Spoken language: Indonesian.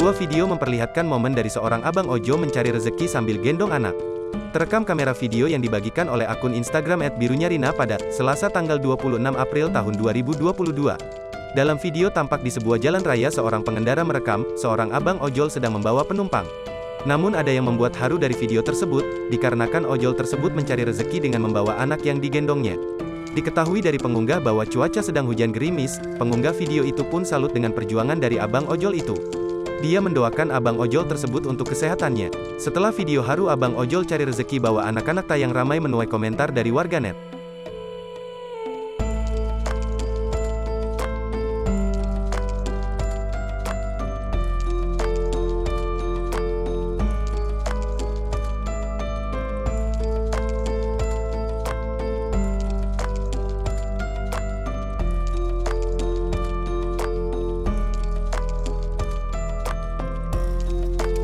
Sebuah video memperlihatkan momen dari seorang abang ojol mencari rezeki sambil gendong anak. Terekam kamera video yang dibagikan oleh akun Instagram @birunyarina pada Selasa tanggal 26 April tahun 2022. Dalam video tampak di sebuah jalan raya seorang pengendara merekam, seorang abang ojol sedang membawa penumpang. Namun ada yang membuat haru dari video tersebut, dikarenakan ojol tersebut mencari rezeki dengan membawa anak yang digendongnya. Diketahui dari pengunggah bahwa cuaca sedang hujan gerimis, pengunggah video itu pun salut dengan perjuangan dari abang ojol itu. Dia mendoakan abang ojol tersebut untuk kesehatannya. Setelah video haru abang ojol cari rezeki bawa anak-anak tayang ramai menuai komentar dari warganet.